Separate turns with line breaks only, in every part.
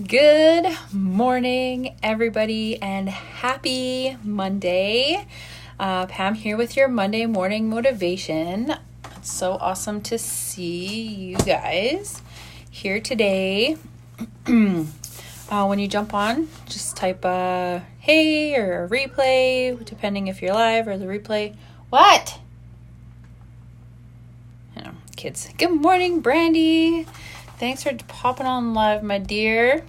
Good morning, everybody, and happy Monday. Pam here with your Monday morning motivation. It's so awesome to see you guys here today. When you jump on, just type hey or a replay, depending if you're live or the replay. What? Kids. Good morning, Brandy. Thanks for popping on live, my dear.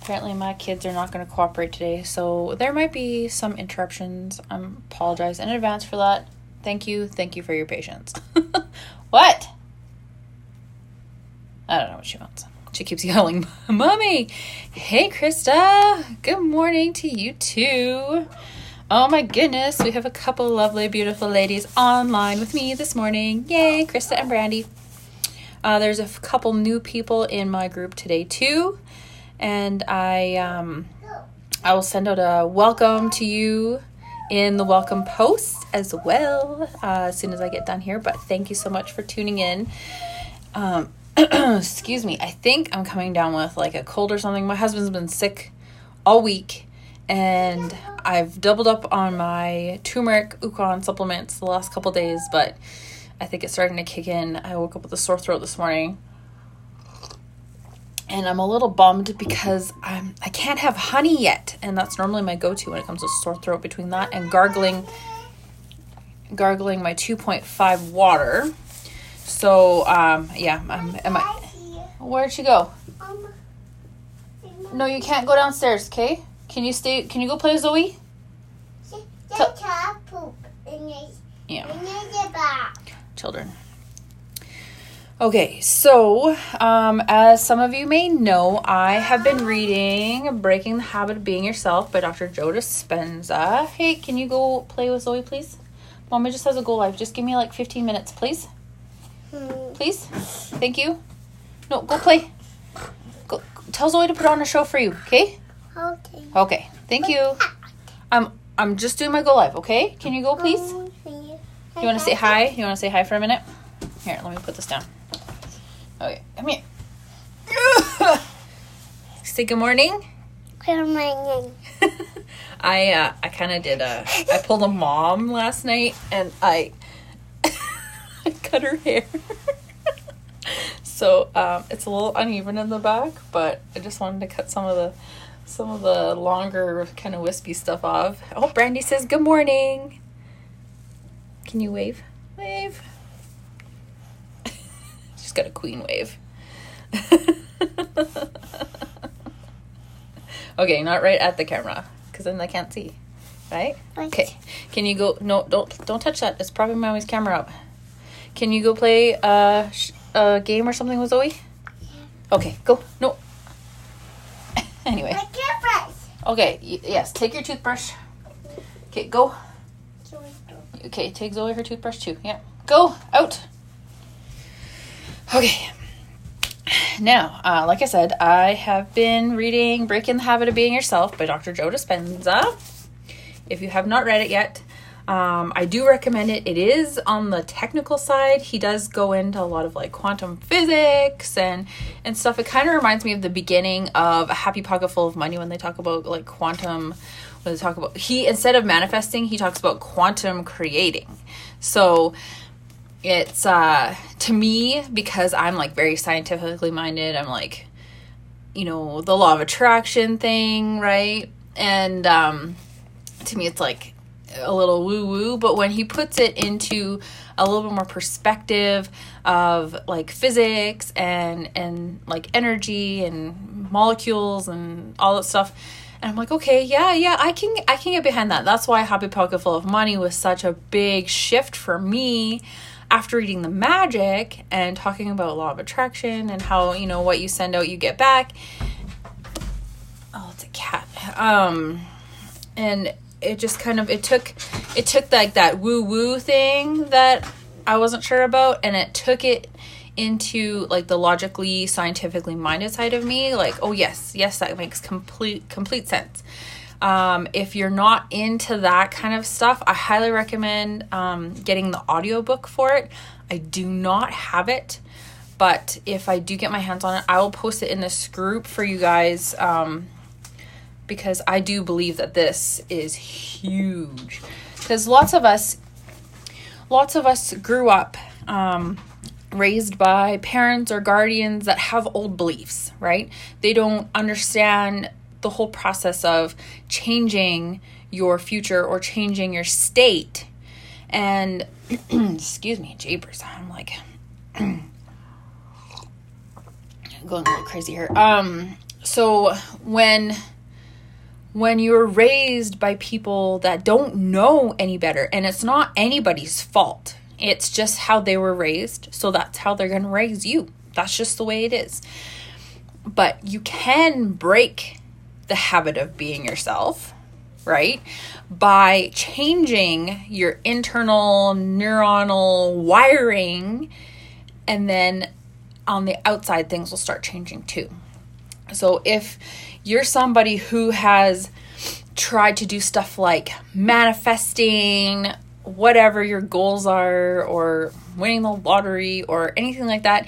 Apparently my kids are not going to cooperate today, so there might be some interruptions. I apologize in advance for that. Thank you for your patience. What? I don't know what she wants. She keeps yelling, Mommy! Hey, Krista! Good morning to you too. Oh my goodness, we have a couple lovely, beautiful ladies online with me this morning. Yay, Krista and Brandy. There's a couple new people in my group today too, and I will send out a welcome to you in the welcome post as well as soon as I get done here. But thank you so much for tuning in. Excuse me, I think I'm coming down with like a cold or something. My husband's been sick all week, and I've doubled up on my turmeric Ukon supplements the last couple days, but I think it's starting to kick in. I woke up with a sore throat this morning, and I'm a little bummed because I can't have honey yet, and that's normally my go-to when it comes to sore throat, between that and gargling my 2.5 water. So where'd she go? No, you can't go downstairs, okay? Can you go play with Zoe? Yeah. Children. Okay, so as some of you may know, I have been reading Breaking the Habit of Being Yourself by Dr. Joe Dispenza. Hey, can you go play with Zoe, please? Mama just has a go live. Just give me like 15 minutes, please. Please? Thank you. No, go play. Go. Tell Zoe to put on a show for you, okay? Okay, thank you. I'm just doing my go live, okay? Can you go, please? You want to say hi? You want to say hi for a minute? Here, let me put this down. Okay, come here. Say good morning.
Good morning.
I kind of did I pulled a mom last night, and I cut her hair. So it's a little uneven in the back, but I just wanted to cut some of the longer kind of wispy stuff off. Oh, Brandy says good morning. Can you wave? Wave. She's got a queen wave. Okay, not right at the camera, because then I can't see. Right? Okay. Can you go? No, don't touch that. It's probably Mommy's camera up. Can you go play a game or something with Zoe? Yeah. Okay, go. No. Anyway.
My toothbrush.
Okay, yes, take your toothbrush. Okay, go. Okay, take Zoe her toothbrush too. Yeah. Go, out. Okay. Now, like I said, I have been reading Breaking the Habit of Being Yourself by Dr. Joe Dispenza. If you have not read it yet, I do recommend it. It is on the technical side. He does go into a lot of like quantum physics and stuff. It kind of reminds me of the beginning of A Happy Pocket Full of Money when they talk about like quantum. When they talk about, he, instead of manifesting, he talks about quantum creating. So it's to me, because I'm like very scientifically minded, I'm like, the law of attraction thing, right? And to me it's like a little woo-woo, but when he puts it into a little bit more perspective of like physics and like energy and molecules and all that stuff, and I'm like, okay, yeah, I can get behind that. That's why Happy Pocket Full of Money was such a big shift for me after reading The Magic and talking about law of attraction and how, what you send out, you get back. Oh, it's a cat. And it just kind of, it took like that woo-woo thing that I wasn't sure about, and it took it into like the logically, scientifically minded side of me. Like, oh yes, that makes complete sense. If you're not into that kind of stuff, I highly recommend getting the audiobook for it. I do not have it. But if I do get my hands on it, I will post it in this group for you guys, because I do believe that this is huge. Because lots of us grew up raised by parents or guardians that have old beliefs, right? They don't understand the whole process of changing your future or changing your state. And excuse me, japers, I'm like going a little crazy here. So when you're raised by people that don't know any better, and it's not anybody's fault, it's just how they were raised, so that's how they're going to raise you. That's just the way it is. But you can break the habit of being yourself, right? By changing your internal neuronal wiring, and then on the outside, things will start changing too. So if you're somebody who has tried to do stuff like manifesting whatever your goals are, or winning the lottery or anything like that,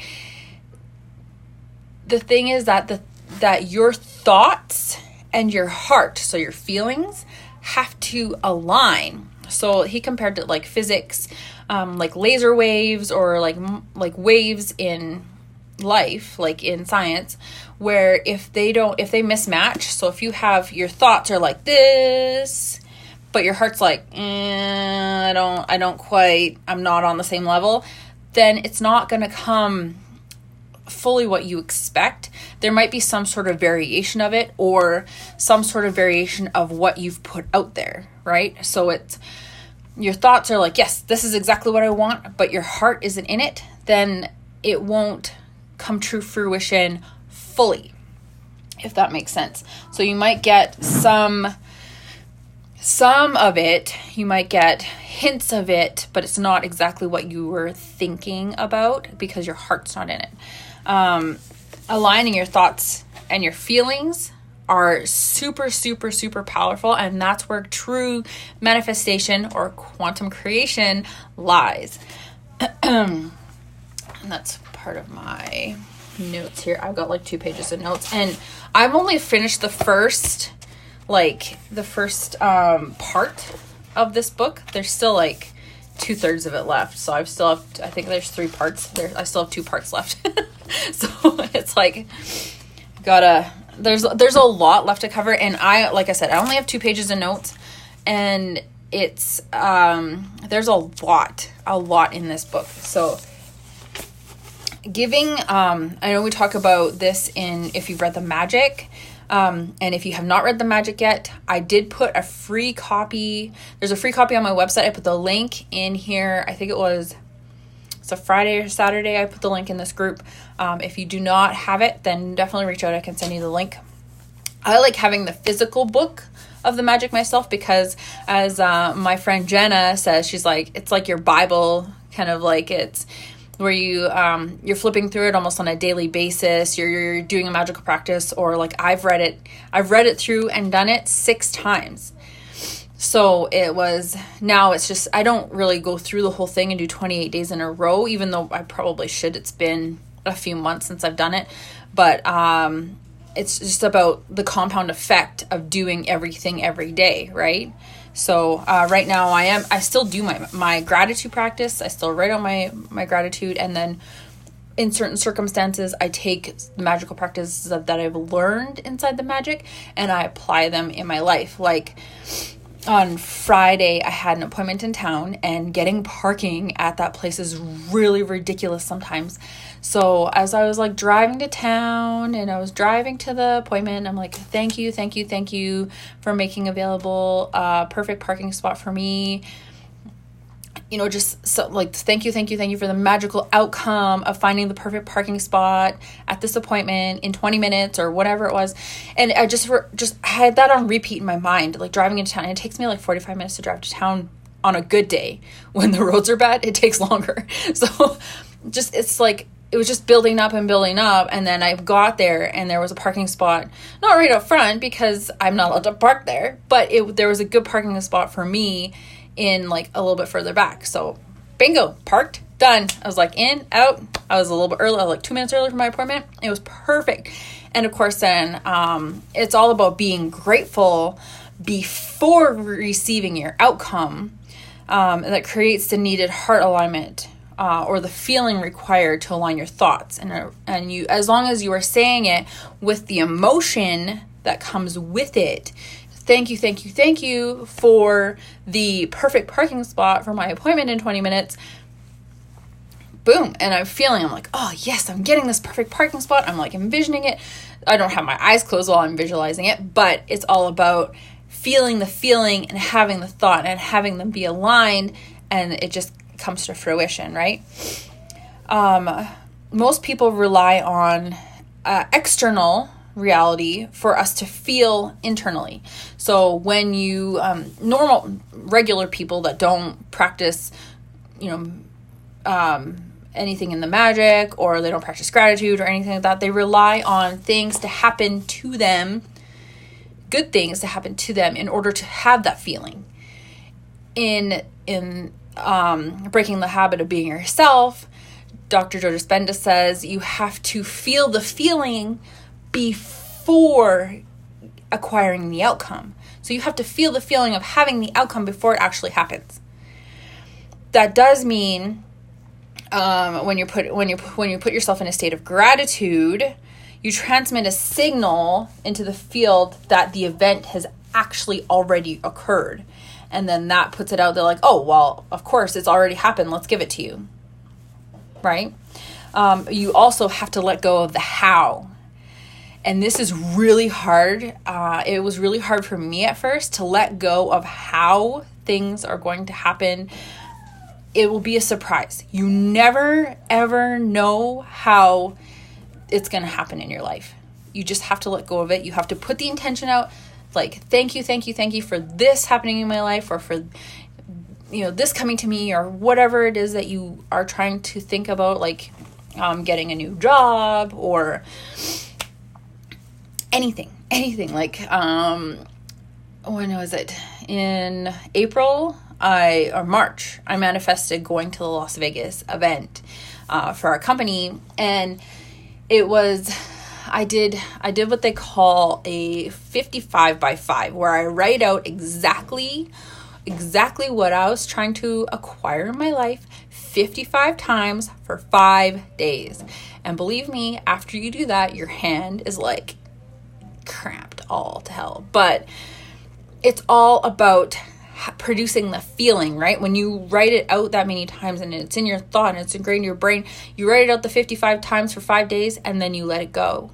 the thing is that that your thoughts and your heart, so your feelings, have to align. So he compared it like physics, like laser waves, or like waves in life, like in science, where if they mismatch, so if you have your thoughts are like this, but your heart's like, I'm not on the same level, then it's not going to come fully what you expect. There might be some sort of variation of it, or some sort of variation of what you've put out there, right? So it's, your thoughts are like, yes, this is exactly what I want, but your heart isn't in it, then it won't come true fruition fully, if that makes sense. So you might get some of it, you might get hints of it, but it's not exactly what you were thinking about because your heart's not in it. Aligning your thoughts and your feelings are super, super, super powerful, and that's where true manifestation or quantum creation lies. And that's part of my notes here. I've got like 2 pages of notes, and I've only finished the first part of this book. There's still like 2/3 of it left, so I think there's 3 parts there. I still have 2 parts left. So it's like there's a lot left to cover, and like I said, I only have 2 pages of notes, and it's there's a lot in this book. So giving, I know we talk about this in if you've read The Magic, and if you have not read The Magic yet, I did put a free copy. There's a free copy on my website. I put the link in here. I think it's a Friday or Saturday. I put the link in this group. If you do not have it, then definitely reach out. I can send you the link. I like having the physical book of The Magic myself, because as my friend Jenna says, she's like, it's like your Bible, kind of like it's where you're flipping through it almost on a daily basis. You're doing a magical practice, or like I've read it through and done it 6 times. So now it's just, I don't really go through the whole thing and do 28 days in a row, even though I probably should. It's been a few months since I've done it, but it's just about the compound effect of doing everything every day, right? So right now I still do my gratitude practice. I still write on my gratitude, and then in certain circumstances, I take the magical practices that I've learned inside the magic and I apply them in my life. Like on Friday, I had an appointment in town, and getting parking at that place is really ridiculous sometimes. So as I was like driving to town and I was driving to the appointment, I'm like, thank you for making available a perfect parking spot for me. You know, just so like, thank you for the magical outcome of finding the perfect parking spot at this appointment in 20 minutes or whatever it was. And I just had that on repeat in my mind, like driving into town. And it takes me like 45 minutes to drive to town on a good day. When the roads are bad, it takes longer. So it's like, it was just building up. And then I got there and there was a parking spot, not right up front because I'm not allowed to park there, but there was a good parking spot for me in like a little bit further back. So bingo, parked, Done. I was like in, out. I was a little bit early. I was like 2 minutes early for my appointment. It was perfect. And of course then it's all about being grateful before receiving your outcome. That creates the needed heart alignment or the feeling required to align your thoughts. And you, as long as you are saying it with the emotion that comes with it, thank you, thank you, thank you for the perfect parking spot for my appointment in 20 minutes. Boom. And I'm like, oh yes, I'm getting this perfect parking spot. I'm like envisioning it. I don't have my eyes closed while I'm visualizing it, but it's all about feeling the feeling and having the thought and having them be aligned, and it just comes to fruition, right? Most people rely on external reality for us to feel internally. So when you, regular people that don't practice, anything in the magic, or they don't practice gratitude or anything like that, they rely on things to happen to them, good things to happen to them in order to have that feeling. In Breaking the Habit of Being Yourself, Dr. Joe Dispenza says you have to feel the feeling before acquiring the outcome. So you have to feel the feeling of having the outcome before it actually happens. That does mean when you put yourself in a state of gratitude, you transmit a signal into the field that the event has actually already occurred. And then that puts it out there like, oh, well, of course, it's already happened. Let's give it to you. Right? You also have to let go of the how. And this is really hard. It was really hard for me at first to let go of how things are going to happen. It will be a surprise. You never, ever know how it's going to happen in your life. You just have to let go of it. You have to put the intention out, like, thank you for this happening in my life, or for, this coming to me, or whatever it is that you are trying to think about, like getting a new job, or anything. Like, when was it? In April or March, I manifested going to the Las Vegas event for our company, and it was, I did what they call a 55 by 5, where I write out exactly what I was trying to acquire in my life 55 times for 5 days. And believe me, after you do that, your hand is like cramped all to hell. But it's all about producing the feeling, right? When you write it out that many times and it's in your thought and it's ingrained in your brain, you write it out the 55 times for 5 days, and then you let it go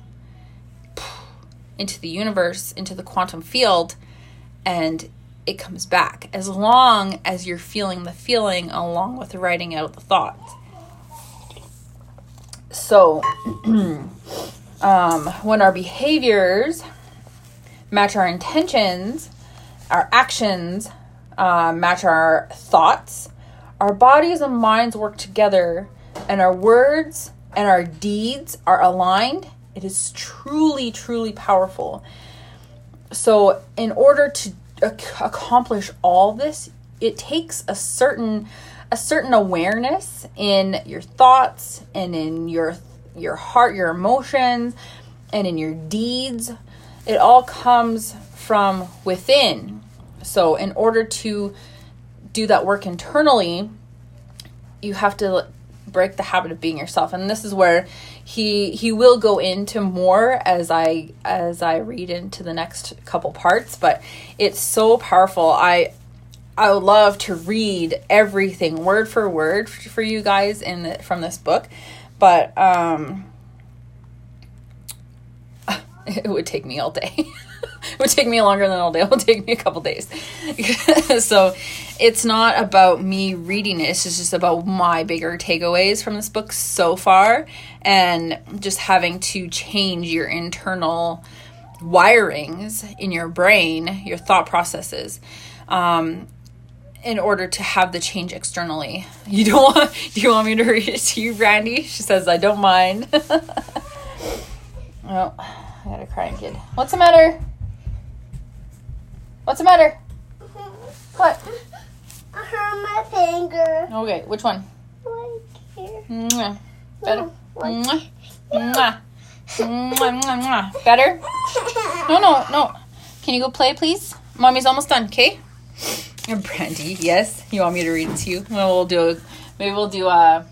into the universe, into the quantum field, and it comes back, as long as you're feeling the feeling along with writing out the thoughts. So when our behaviors match our intentions, our actions match our thoughts, our bodies and minds work together, and our words and our deeds are aligned, it is truly, truly powerful. So in order to accomplish all this, it takes a certain awareness in your thoughts and in your heart, your emotions, and in your deeds. It all comes from within. So in order to do that work internally, you have to break the habit of being yourself. And this is where he will go into more as I read into the next couple parts, but it's so powerful. I would love to read everything word for word for you guys from this book, but it would take me all day. It would take me longer than all day. It would take me a couple days. So it's not about me reading it. It's just about my bigger takeaways from this book so far, and just having to change your internal wirings in your brain, your thought processes, in order to have the change externally. Do you want me to read it to you, Brandy? She says, I don't mind. Oh, I got a crying kid. What's the matter? What's the matter? What?
I hurt my finger.
Okay, which one?
Like
Mwah. Better. Mwah. Mwah. Mwah, mwah, mwah. Better? No. Can you go play, please? Mommy's almost done, okay? Brandy, yes? You want me to read it to you? Well, maybe we'll do a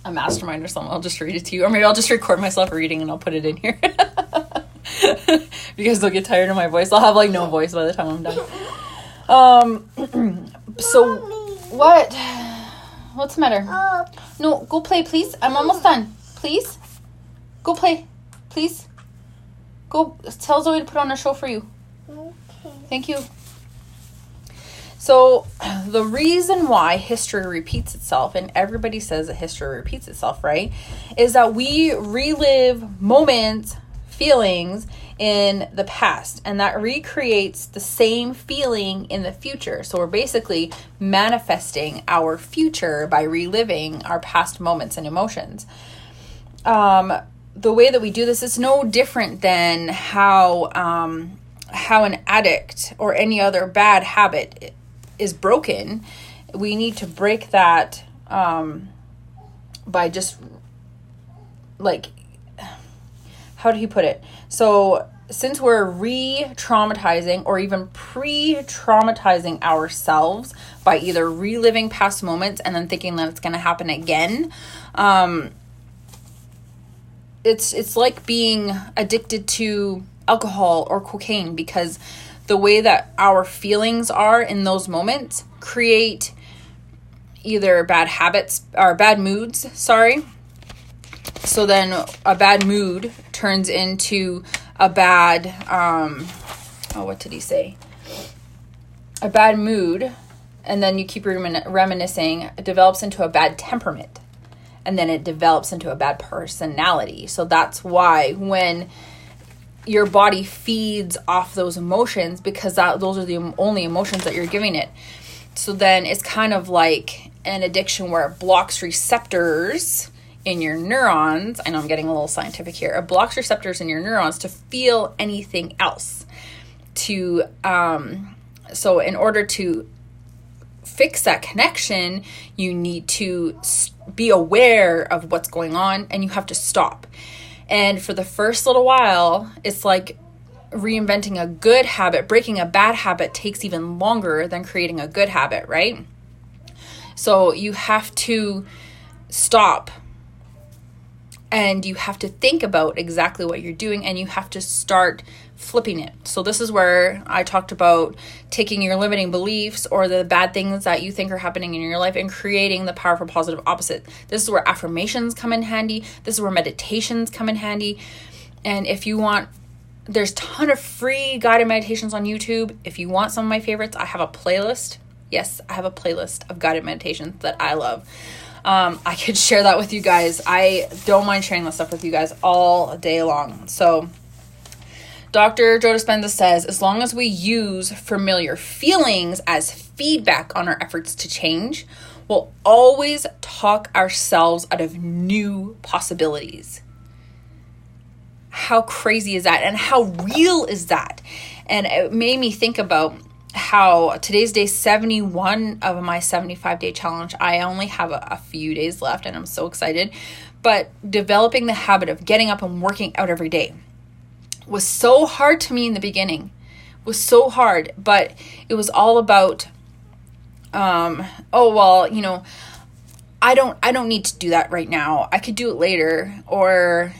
mastermind or something. I'll just read it to you. Or maybe I'll just record myself reading and I'll put it in here. Because they'll get tired of my voice. I'll have like no voice by the time I'm done. So, what? What's the matter? No, go play, please. I'm almost done. Please? Go play. Please? Go tell Zoe to put on a show for you.
Okay.
Thank you. So, the reason why history repeats itself, and everybody says that history repeats itself, right, is that we relive moments, feelings in the past, and that recreates the same feeling in the future. So we're basically manifesting our future by reliving our past moments and emotions. The way that we do this is no different than how an addict or any other bad habit is broken. We need to break that by just like, how did he put it? So since we're re-traumatizing or even pre-traumatizing ourselves by either reliving past moments and then thinking that it's going to happen again, it's like being addicted to alcohol or cocaine, because the way that our feelings are in those moments create either bad habits or bad moods, So then a bad mood turns into a bad, what did he say? A bad mood, and then you keep reminiscing, it develops into a bad temperament, and then it develops into a bad personality. So that's why when your body feeds off those emotions, because those are the only emotions that you're giving it. So then it's kind of like an addiction where it blocks receptors in your neurons. I know I'm getting a little scientific here. It blocks receptors in your neurons to feel anything else. So in order to fix that connection, you need to be aware of what's going on, and you have to stop. And for the first little while, it's like reinventing a good habit. Breaking a bad habit takes even longer than creating a good habit, right? So you have to stop, and you have to think about exactly what you're doing, and you have to start flipping it. So this is where I talked about taking your limiting beliefs or the bad things that you think are happening in your life and creating the powerful positive opposite. This is where affirmations come in handy. This is where meditations come in handy. And if you want, there's a ton of free guided meditations on YouTube. If you want some of my favorites, I have a playlist. Yes, I have a playlist of guided meditations that I love. I could share that with you guys. I don't mind sharing this stuff with you guys all day long. So Dr. Joe Dispenza says, as long as we use familiar feelings as feedback on our efforts to change, we'll always talk ourselves out of new possibilities. How crazy is that? And how real is that? And it made me think about how today's day 71 of my 75-day challenge. I only have a few days left, and I'm so excited. But developing the habit of getting up and working out every day was so hard to me in the beginning. It was so hard, but it was all about, I don't need to do that right now. I could do it later, or,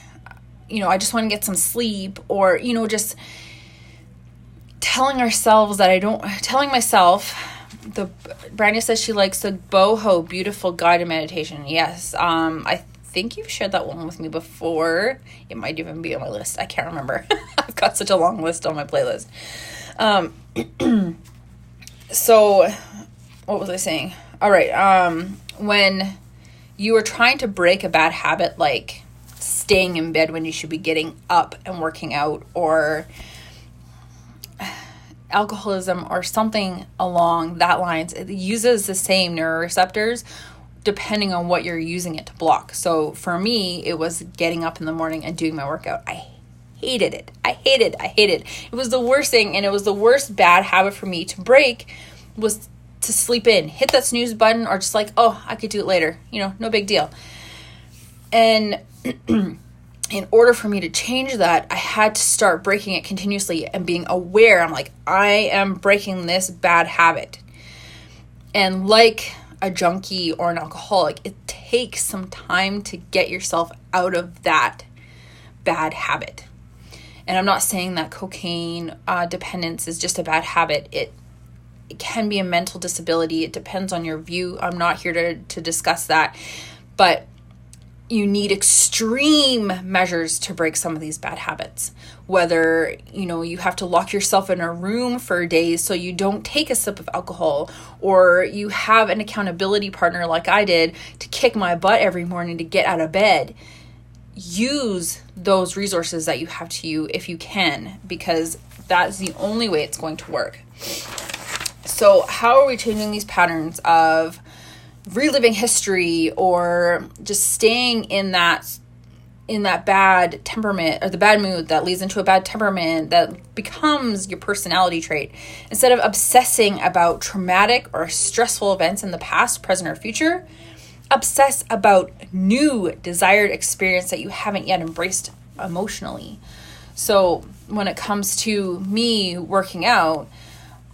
I just want to get some sleep, or, just telling myself, Brandon says she likes the boho, beautiful guided meditation. Yes. I think you've shared that one with me before. It might even be on my list. I can't remember. I've got such a long list on my playlist. So what was I saying? All right. When you are trying to break a bad habit, like staying in bed when you should be getting up and working out, or alcoholism or something along that lines, it uses the same neuroreceptors depending on what you're using it to block. So for me, it was getting up in the morning and doing my workout. I hated it. It was the worst thing, and it was the worst bad habit for me to break, was to sleep in, hit that snooze button, or just like, oh, I could do it later, no big deal. And in order for me to change that, I had to start breaking it continuously and being aware. I'm like, I am breaking this bad habit. And like a junkie or an alcoholic, it takes some time to get yourself out of that bad habit. And I'm not saying that cocaine dependence is just a bad habit. It can be a mental disability. It depends on your view. I'm not here to discuss that. But you need extreme measures to break some of these bad habits. Whether, you have to lock yourself in a room for days so you don't take a sip of alcohol, or you have an accountability partner like I did to kick my butt every morning to get out of bed. Use those resources that you have to you if you can, because that's the only way it's going to work. So how are we changing these patterns of reliving history, or just staying in that bad temperament, or the bad mood that leads into a bad temperament that becomes your personality trait? Instead of obsessing about traumatic or stressful events in the past, present, or future, obsess about new desired experience that you haven't yet embraced emotionally. So when it comes to me working out,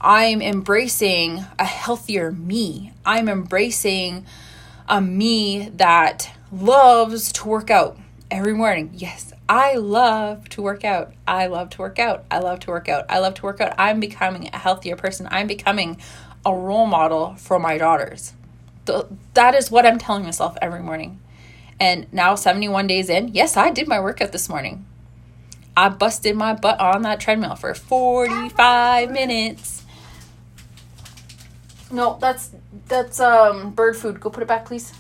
I'm embracing a healthier me. I'm embracing a me that loves to work out every morning. Yes, I love to work out. I love to work out. I love to work out. I love to work out. I'm becoming a healthier person. I'm becoming a role model for my daughters. That is what I'm telling myself every morning. And now 71 days in, yes, I did my workout this morning. I busted my butt on that treadmill for 45 minutes. No, that's bird food. Go put it back, please.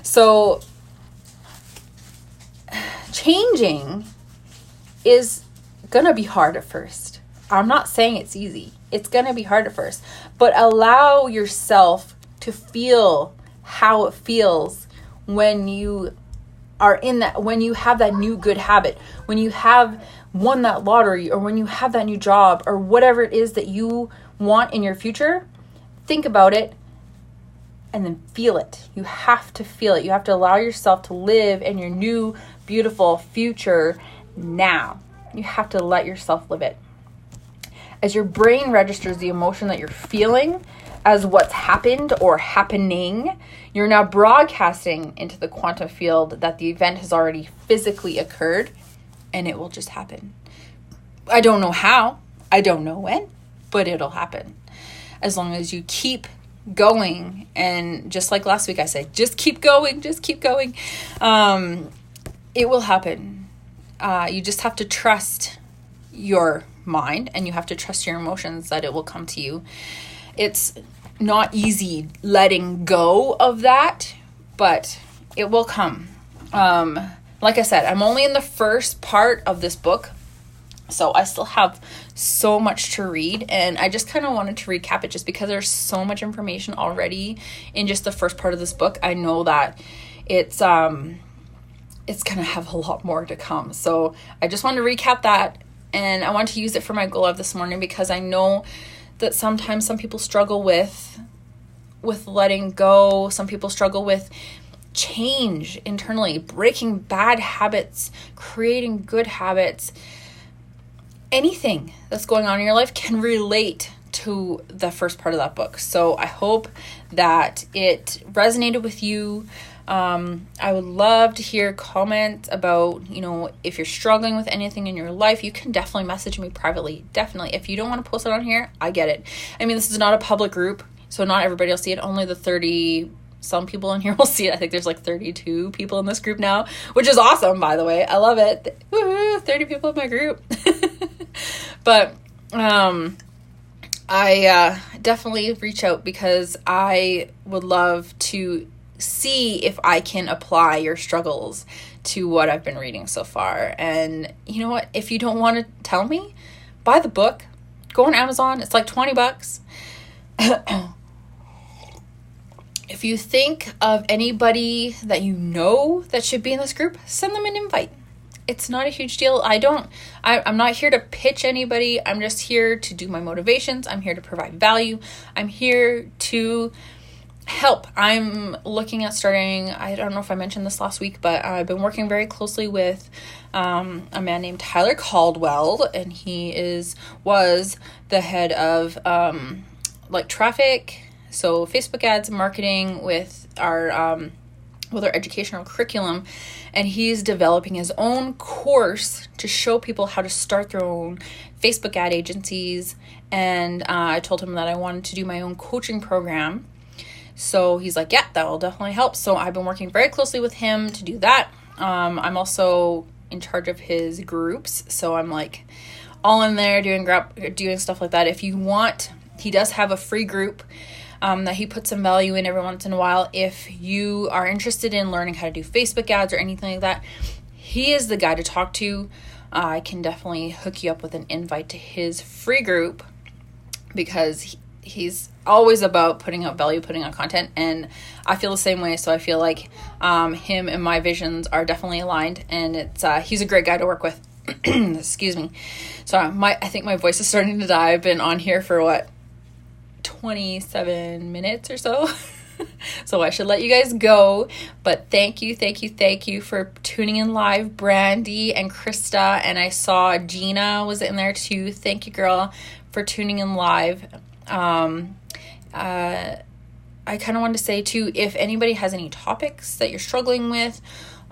So changing is gonna be hard at first. I'm not saying it's easy. It's gonna be hard at first, but allow yourself to feel how it feels when you are in that, when you have that new good habit, when you have won that lottery, or when you have that new job, or whatever it is that you want in your future. Think about it and then feel it. You have to feel it. You have to allow yourself to live in your new, beautiful future now. You have to let yourself live it. As your brain registers the emotion that you're feeling as what's happened or happening, you're now broadcasting into the quantum field that the event has already physically occurred, and it will just happen. I don't know how, I don't know when, but it'll happen. As long as you keep going, and just like last week I said, just keep going, it will happen. You just have to trust your mind, and you have to trust your emotions that it will come to you. It's not easy letting go of that, but it will come. Like I said, I'm only in the first part of this book, so I still have so much to read, and I just kind of wanted to recap it just because there's so much information already in just the first part of this book. I know that it's going to have a lot more to come, so I just wanted to recap that, and I want to use it for my goal of this morning, because I know that sometimes some people struggle with letting go. Some people struggle with change internally, breaking bad habits, creating good habits. Anything that's going on in your life can relate to the first part of that book. So I hope that it resonated with you. I would love to hear comments about, if you're struggling with anything in your life. You can definitely message me privately. Definitely. If you don't want to post it on here, I get it. I mean, this is not a public group, so not everybody will see it. Only the 30 some people in here will see it. I think there's like 32 people in this group now, which is awesome, by the way. I love it. Woo-hoo, 30 people in my group. But I definitely reach out, because I would love to see if I can apply your struggles to what I've been reading so far. And you know what? If you don't want to tell me, buy the book. Go on Amazon. It's like $20. If you think of anybody that you know that should be in this group, send them an invite. it's not a huge deal. I'm not here to pitch anybody. I'm just here to do my motivations. I'm here to provide value. I'm here to help. I'm looking at starting, I don't know if I mentioned this last week, but I've been working very closely with a man named Tyler Caldwell, and he was the head of like traffic, so Facebook ads, marketing with our educational curriculum, and he's developing his own course to show people how to start their own Facebook ad agencies. And I told him that I wanted to do my own coaching program. So he's like, yeah, that will definitely help. So I've been working very closely with him to do that. I'm also in charge of his groups. So I'm like all in there doing stuff like that. If you want, he does have a free group that he puts some value in every once in a while. If you are interested in learning how to do Facebook ads or anything like that, he is the guy to talk to. I can definitely hook you up with an invite to his free group, because he's always about putting out value, putting out content, and I feel the same way. So I feel like him and my visions are definitely aligned, and he's a great guy to work with. Excuse me. So I think my voice is starting to die. I've been on here for 27 minutes or so. So I should let you guys go. But thank you for tuning in live, Brandy and Krista. And I saw Gina was in there too. Thank you, girl, for tuning in live. I kind of wanted to say too, if anybody has any topics that you're struggling with,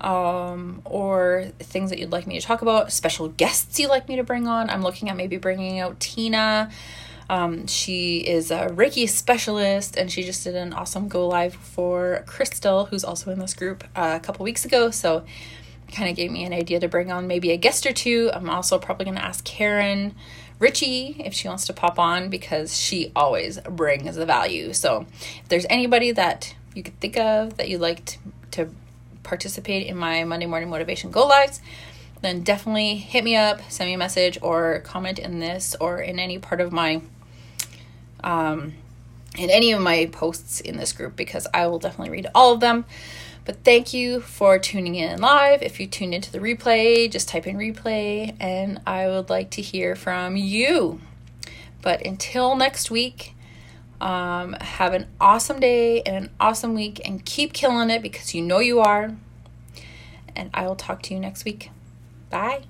or things that you'd like me to talk about, special guests you'd like me to bring on, I'm looking at maybe bringing out Tina. She is a Reiki specialist, and she just did an awesome go live for Crystal, who's also in this group, a couple weeks ago. So kind of gave me an idea to bring on maybe a guest or two. I'm also probably going to ask Karen Ritchie if she wants to pop on, because she always brings the value. So if there's anybody that you could think of that you'd like to participate in my Monday morning motivation go lives, then definitely hit me up, send me a message, or comment in this or in any part of my in any of my posts in this group, because I will definitely read all of them. But thank you for tuning in live. If you tuned into the replay, just type in replay, and I would like to hear from you. But until next week, have an awesome day and an awesome week, and keep killing it, because you know you are. And I will talk to you next week. Bye.